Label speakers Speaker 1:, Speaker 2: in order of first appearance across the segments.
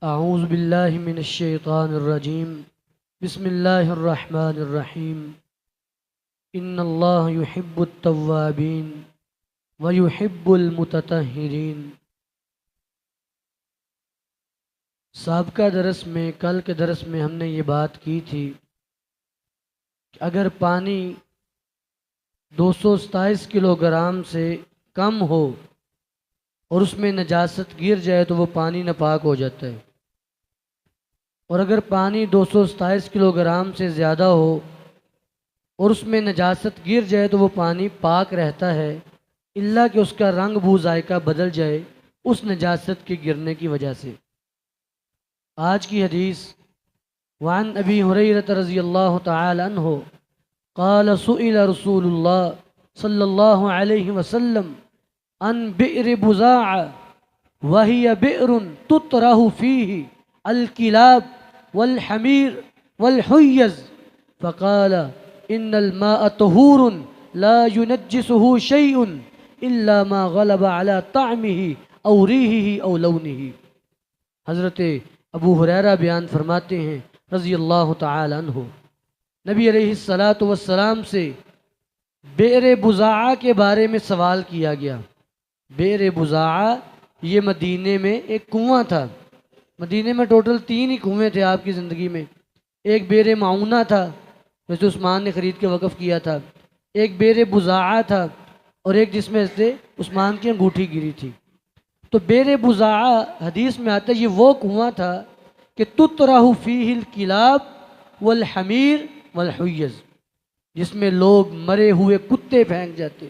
Speaker 1: اعوذ باللہ من الشیطان الرجیم بسم اللہ الرحمن الرحیم ان اللہ یحب التوابین ویحب المتطہرین۔ سابقہ درس میں کل کے درس میں ہم نے یہ بات کی تھی کہ اگر پانی 227 کلو گرام سے کم ہو اور اس میں نجاست گر جائے تو وہ پانی ناپاک ہو جاتا ہے، اور اگر پانی 227 کلو گرام سے زیادہ ہو اور اس میں نجاست گر جائے تو وہ پانی پاک رہتا ہے، الا کہ اس کا رنگ بو ذائقہ بدل جائے اس نجاست کے گرنے کی وجہ سے۔ آج کی حدیث وعن ابی ہریرہ رضی اللہ تعالی عنہ قال سئل رسول اللہ صلی اللہ علیہ وسلم عن بئر بزاع وهي بئر تطرح فيه الكلاب والحمير والحيز فقال إن الماء طهور لا ينجسه شيء إلا ما غلب على طعمه أو ريحه أو لونه۔ حضرت ابو ہریرہ بیان فرماتے ہیں رضی اللہ تعالی عنہ، نبی علیہ السلام سے بئر بزاع کے بارے میں سوال کیا گیا۔ بئر بزاع یہ مدینے میں ایک کنواں تھا۔ مدینے میں ٹوٹل 3 ہی کنویں تھے آپ کی زندگی میں۔ ایک بئر معونہ تھا جسے عثمان نے خرید کے وقف کیا تھا، ایک بئر بزاع تھا، اور ایک جس میں سے عثمان کی انگوٹھی گری تھی۔ تو بئر بزاع حدیث میں آتا ہے یہ وہ کنواں تھا کہ تطرح فیہ الکلاب والحمیر والحیز، جس میں لوگ مرے ہوئے کتے پھینک جاتے،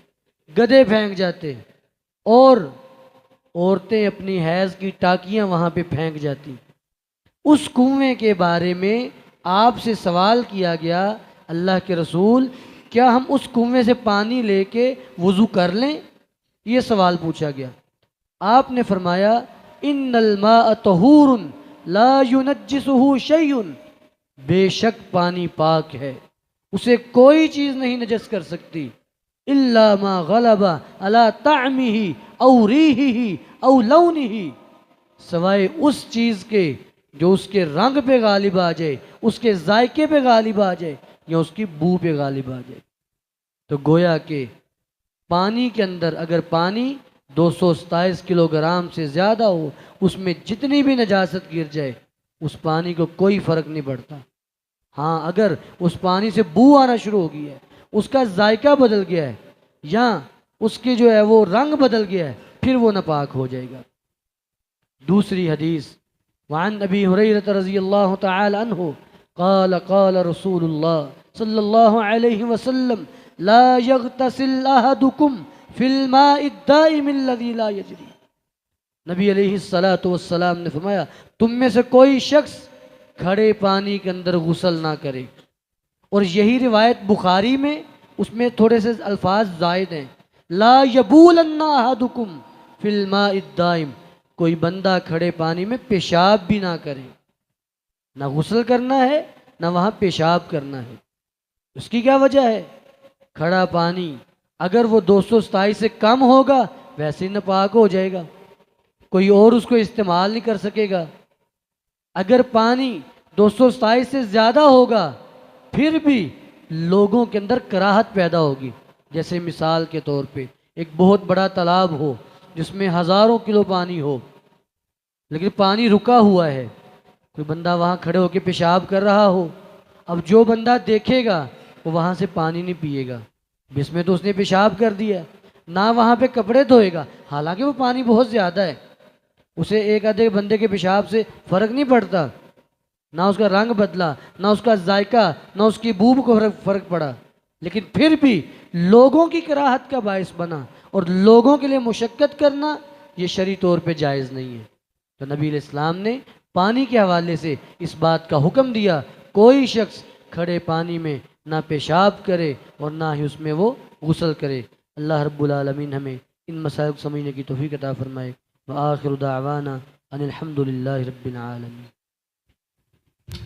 Speaker 1: گدھے پھینک جاتے، اور عورتیں اپنی حیض کی ٹاکیاں وہاں پہ پھینک جاتی۔ اس کنویں کے بارے میں آپ سے سوال کیا گیا، اللہ کے رسول کیا ہم اس کنویں سے پانی لے کے وضو کر لیں؟ یہ سوال پوچھا گیا۔ آپ نے فرمایا ان الماء طہور لا ينجسه شیء، بے شک پانی پاک ہے، اسے کوئی چیز نہیں نجس کر سکتی، الا ما غلب على طعمه او ریحه او لونه، سوائے اس چیز کے جو اس کے رنگ پہ غالب آ جائے، اس کے ذائقے پہ غالب آ جائے، یا اس کی بو پہ غالب آ جائے۔ تو گویا کہ پانی کے اندر اگر پانی 227 کلو گرام سے زیادہ ہو، اس میں جتنی بھی نجاست گر جائے اس پانی کو کوئی فرق نہیں پڑتا۔ ہاں اگر اس پانی سے بو آنا شروع ہو گئی ہے، اس کا ذائقہ بدل گیا ہے، یا اس کی جو ہے وہ رنگ بدل گیا ہے، پھر وہ ناپاک ہو جائے گا۔ دوسری حدیث وعن ابی ہریرہ رضی اللہ تعالی عنہ قال قال رسول اللہ صلی اللہ علیہ وسلم لا یغتسل احدکم فی الماء الدائم الذی لا یجری۔ نبی علیہ السلام نے فرمایا تم میں سے کوئی شخص کھڑے پانی کے اندر غسل نہ کرے، اور یہی روایت بخاری میں اس میں تھوڑے سے الفاظ زائد ہیں، لا یبولن احدکم فی الماء الدائم، کوئی بندہ کھڑے پانی میں پیشاب بھی نہ کرے، نہ غسل کرنا ہے نہ وہاں پیشاب کرنا ہے۔ اس کی کیا وجہ ہے؟ کھڑا پانی اگر وہ 227 سے کم ہوگا ویسے ہی ناپاک ہو جائے گا، کوئی اور اس کو استعمال نہیں کر سکے گا۔ اگر پانی 227 سے زیادہ ہوگا پھر بھی لوگوں کے اندر کراہت پیدا ہوگی۔ جیسے مثال کے طور پہ ایک بہت بڑا تالاب ہو جس میں ہزاروں کلو پانی ہو، لیکن پانی رکا ہوا ہے، کوئی بندہ وہاں کھڑے ہو کے پیشاب کر رہا ہو، اب جو بندہ دیکھے گا وہ وہاں سے پانی نہیں پیے گا، اس میں تو اس نے پیشاب کر دیا، نہ وہاں پہ کپڑے دھوئے گا، حالانکہ وہ پانی بہت زیادہ ہے، اسے ایک آدھے بندے کے پیشاب سے فرق نہیں پڑتا، نہ اس کا رنگ بدلا، نہ اس کا ذائقہ، نہ اس کی بو کو فرق پڑا، لیکن پھر بھی لوگوں کی کراہت کا باعث بنا، اور لوگوں کے لیے مشقت کرنا یہ شرعی طور پہ جائز نہیں ہے۔ تو نبی علیہ السلام نے پانی کے حوالے سے اس بات کا حکم دیا کوئی شخص کھڑے پانی میں نہ پیشاب کرے اور نہ ہی اس میں وہ غسل کرے۔ اللہ رب العالمین ہمیں ان مسائل کو سمجھنے کی توفیق عطا فرمائے۔ وآخر دعوانا ان الحمد للہ رب العالمین۔